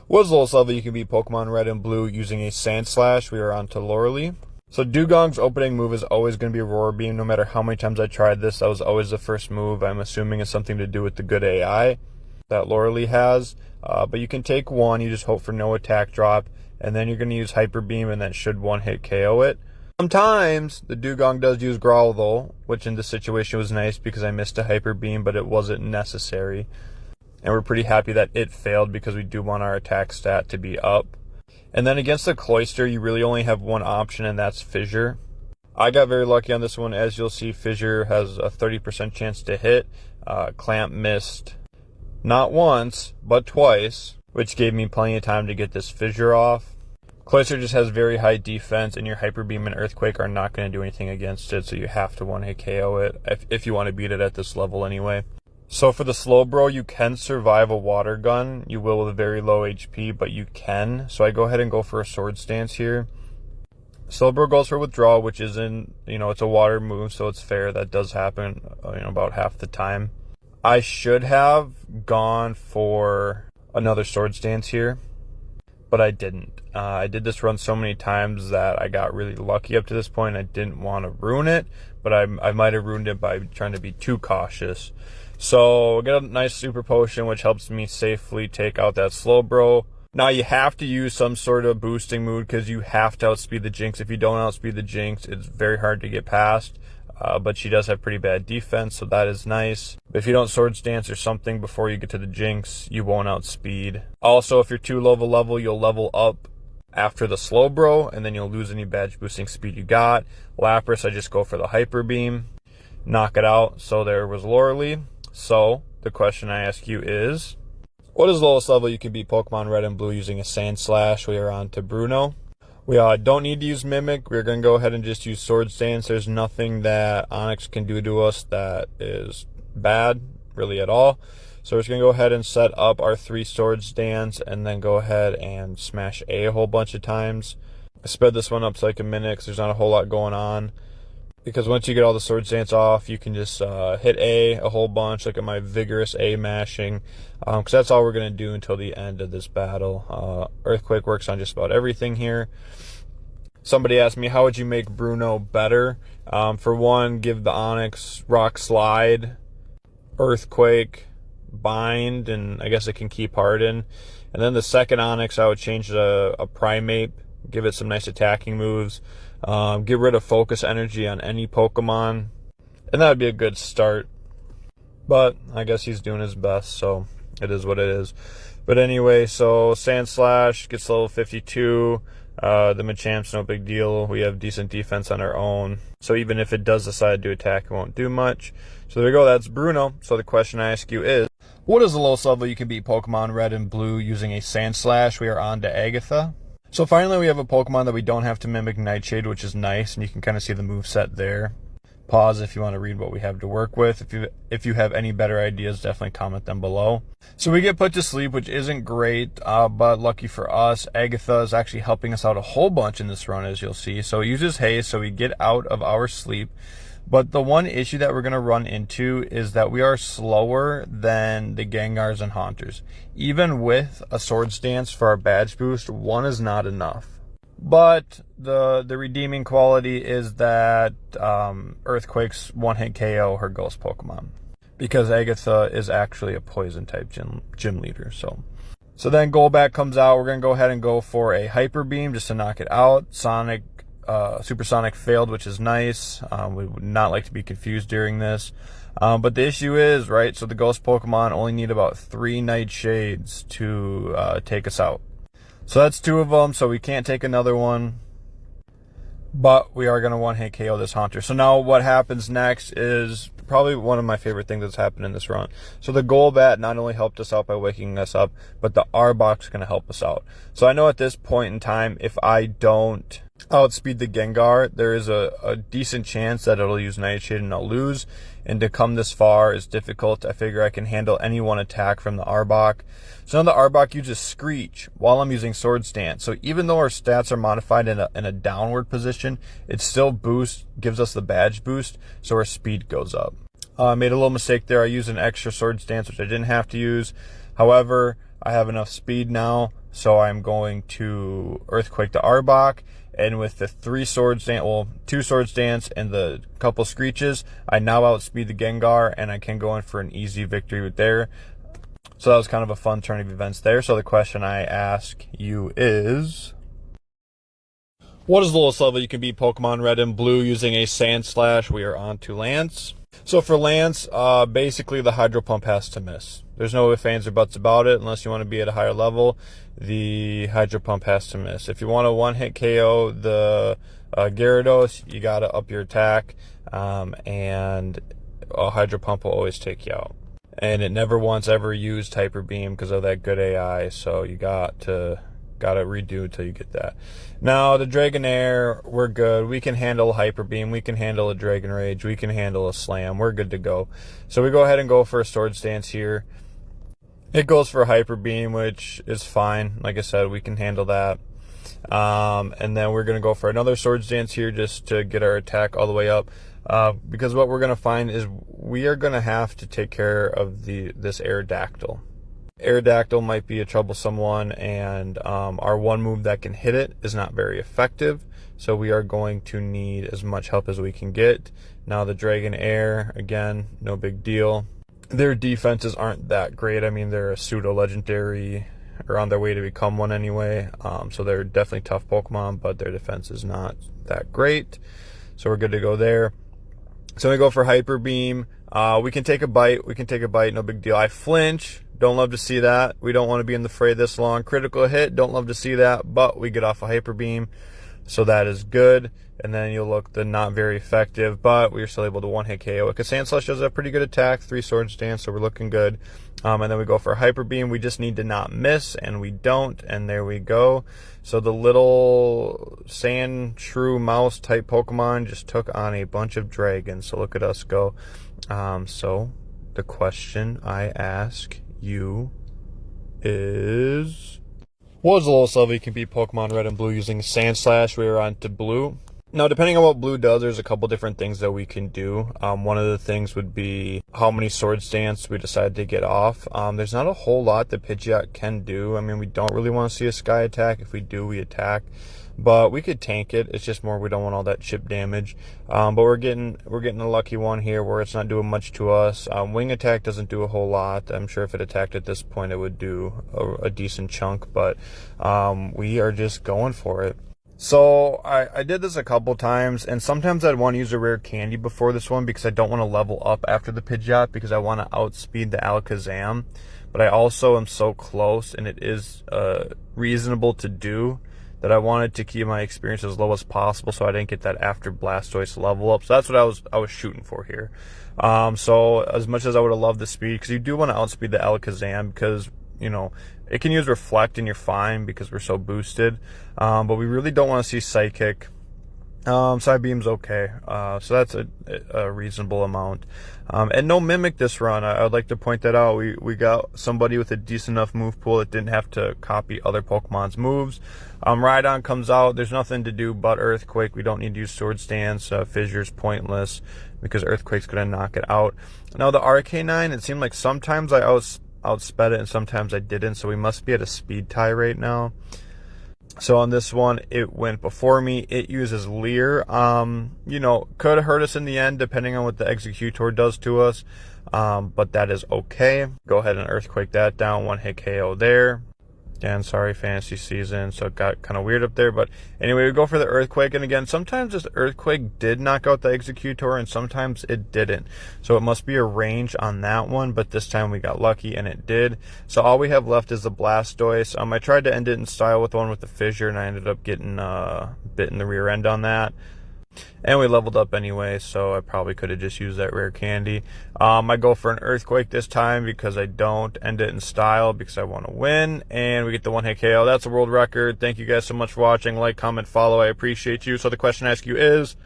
Was lowest level you can beat Pokemon Red and Blue using a Sandslash. We are on to Lorelei. So Dugong's opening move is always going to be Roar Beam. No matter how many times I tried this, that was always the first move. I'm assuming it's something to do with the good AI that Lorelei has. But you can take one, you just hope for no attack drop, and then you're going to use Hyper Beam, and that should one-hit KO it. Sometimes the Dugong does use Growl though, which in this situation was nice because I missed a Hyper Beam, but it wasn't necessary. And we're pretty happy that it failed because we do want our attack stat to be up. And then against the Cloyster, you really only have one option, and that's Fissure. I got very lucky on this one. As you'll see, Fissure has a 30% chance to hit. Clamp missed not once, but twice, which gave me plenty of time to get this Fissure off. Cloyster just has very high defense, and your Hyper Beam and Earthquake are not going to do anything against it, so you have to one-hit KO it if you want to beat it at this level anyway. So for the Slowbro, you can survive a Water Gun. You will with a very low HP, but you can. So I go ahead and go for a Sword Stance here. Slowbro goes for Withdrawal, which isn't, it's a water move, so it's fair. That does happen, about half the time. I should have gone for another Sword Stance here, but I didn't. I did this run so many times that I got really lucky up to this point. I didn't want to ruin it, but I might have ruined it by trying to be too cautious. So get a nice Super Potion, which helps me safely take out that Slowbro. Now you have to use some sort of boosting move because you have to outspeed the Jinx. If you don't outspeed the Jinx, it's very hard to get past. But she does have pretty bad defense, so that is nice. But if you don't Sword Stance or something before you get to the Jinx, you won't outspeed. Also, if you're too low of a level, you'll level up after the Slowbro, and then you'll lose any badge boosting speed you got. Lapras, I just go for the Hyper Beam, knock it out. So there was Lorelei. So the question I ask you is, what is the lowest level you can beat Pokemon Red and Blue using a Sandslash? We are on to Bruno. We don't need to use Mimic. We're going to go ahead and just use Sword Stance. There's nothing that Onix can do to us that is bad, really at all. So we're just going to go ahead and set up our 3 Sword Stance and then go ahead and smash a whole bunch of times. I sped this one up to like a minute because there's not a whole lot going on. Because once you get all the Sword Stance off, you can just hit a whole bunch. Look at my vigorous A mashing. Because that's all we're going to do until the end of this battle. Earthquake works on just about everything here. Somebody asked me, how would you make Bruno better? For one, give the Onix Rock Slide, Earthquake, Bind, and I guess it can keep Harden. And then the second Onix, I would change a Primeape, give it some nice attacking moves. Get rid of Focus Energy on any Pokemon, and that would be a good start. But I guess he's doing his best, so it is what it is. But anyway, so Sandslash gets level 52. The Machamp's no big deal. We have decent defense on our own, so even if it does decide to attack, it won't do much. So there we go, that's Bruno. So the question I ask you is, what is the lowest level you can beat Pokemon Red and Blue using a Sandslash? We are on to Agatha. So finally we have a Pokemon that we don't have to mimic Nightshade, which is nice, and you can kind of see the moveset there. Pause if you want to read what we have to work with. If you have any better ideas, definitely comment them below. So we get put to sleep, which isn't great, but lucky for us, Agatha is actually helping us out a whole bunch in this run, as you'll see. So it uses haste, so we get out of our sleep. But the one issue that we're going to run into is that we are slower than the Gengars and Haunters. Even with a Sword Stance for our badge boost, 1 is not enough. But the redeeming quality is that Earthquake's one-hit KO her ghost Pokemon, because Agatha is actually a poison-type gym leader. So then Golbat comes out. We're going to go ahead and go for a Hyper Beam just to knock it out. Supersonic failed, which is nice. We would not like to be confused during this. But the issue is, right, so the ghost Pokemon only need about 3 Nightshades to take us out. So that's 2 of them, so we can't take another one. But we are going to one-hit KO this Haunter. So now what happens next is probably one of my favorite things that's happened in this run. So the Golbat not only helped us out by waking us up, but the Arbok is going to help us out. So I know at this point in time, if I don't outspeed the Gengar, there is a decent chance that it'll use Nightshade and I'll lose. And to come this far is difficult. I figure I can handle any one attack from the Arbok. So now the Arbok uses Screech while I'm using Sword Stance. So even though our stats are modified in a downward position, it still gives us the badge boost, so our speed goes up. I made a little mistake there. I used an extra Sword Stance, which I didn't have to use. However, I have enough speed now, So I'm going to Earthquake the Arbok, and with the 2 Swords Dance and the couple Screeches, I now outspeed the Gengar, and I can go in for an easy victory with there. So that was kind of a fun turn of events there. So the question I ask you is, what is the lowest level you can beat Pokemon Red and Blue using a Sandslash? We are on to Lance. So for Lance, basically the Hydro Pump has to miss. There's no ifs, ands, or buts about it. Unless you want to be at a higher level, the Hydro Pump has to miss. If you want to one-hit KO the Gyarados, you got to up your attack, and a Hydro Pump will always take you out. And it never once ever used Hyper Beam because of that good AI, so you gotta redo until you get that. Now the Dragonair, we're good. We can handle Hyper Beam, we can handle a Dragon Rage, we can handle a Slam. We're good to go. So we go ahead and go for a Swords Dance here. It goes for Hyper Beam, which is fine. Like I said, we can handle that. And then we're gonna go for another Swords Dance here just to get our attack all the way up. Because what we're gonna find is we are gonna have to take care of this Aerodactyl. Aerodactyl might be a troublesome one, and our one move that can hit it is not very effective, so we are going to need as much help as we can get. Now the Dragonair, again, no big deal. Their defenses aren't that great. I mean, they're a pseudo-legendary, or on their way to become one anyway, so they're definitely tough Pokemon, but their defense is not that great, so we're good to go there. So we go for Hyper Beam. We can take a bite, no big deal. I flinch. Don't love to see that. We don't want to be in the fray this long. Critical hit, don't love to see that, but we get off a Hyper Beam, so that is good. And then you'll look the not very effective, but we are still able to one-hit KO it because Sandslash does a pretty good attack, 3 Swords Dance, so we're looking good. And then we go for Hyper Beam. We just need to not miss, and we don't, and there we go. So the little Sand Shrew Mouse type Pokemon just took on a bunch of dragons, so look at us go. So the question I ask you is, what is the lowest level you can beat Pokemon Red and Blue using Sandslash? We are on to Blue. Now, depending on what Blue does, there's a couple different things that we can do. One of the things would be how many Swords Dance we decide to get off. There's not a whole lot that Pidgeot can do. I mean, we don't really want to see a Sky Attack. If we do, we attack. But we could tank it. It's just more we don't want all that chip damage. But we're getting a lucky one here where it's not doing much to us. Wing Attack doesn't do a whole lot. I'm sure if it attacked at this point, it would do a decent chunk. But we are just going for it. So I did this a couple times, and sometimes I'd want to use a rare candy before this one because I don't want to level up after the Pidgeot because I want to outspeed the Alakazam. But I also am so close, and it is reasonable to do, that I wanted to keep my experience as low as possible so I didn't get that after Blastoise level up. So that's what I was shooting for here. So as much as I would have loved the speed, because you do want to outspeed the Alakazam because, you know, it can use Reflect and you're fine because we're so boosted. But we really don't want to see Psychic. Psybeam's okay. So that's a reasonable amount. And no Mimic this run. I would like to point that out. We got somebody with a decent enough move pool that didn't have to copy other Pokemon's moves. Rhydon comes out. There's nothing to do but Earthquake. We don't need to use Swords Dance. Fissure's pointless because Earthquake's going to knock it out. Now the Arcanine, it seemed like sometimes I outsped it and sometimes I didn't. So we must be at a speed tie right now. So on this one, it went before me. It uses Leer. You know, could hurt us in the end depending on what the Executor does to us. But that is okay. Go ahead and Earthquake that down. One hit KO there. Again, sorry, fantasy season, so it got kind of weird up there. But anyway, we go for the Earthquake. And again, sometimes this Earthquake did knock out the Executor and sometimes it didn't. So it must be a range on that one. But this time we got lucky and it did. So all we have left is the Blastoise. I tried to end it in style with one with the Fissure, and I ended up getting bit in the rear end on that. And we leveled up anyway, so I probably could have just used that rare candy. I go for an Earthquake this time because I don't end it in style because I want to win. And we get the one-hit KO. That's a world record. Thank you guys so much for watching. Like, comment, follow. I appreciate you. So the question I ask you is,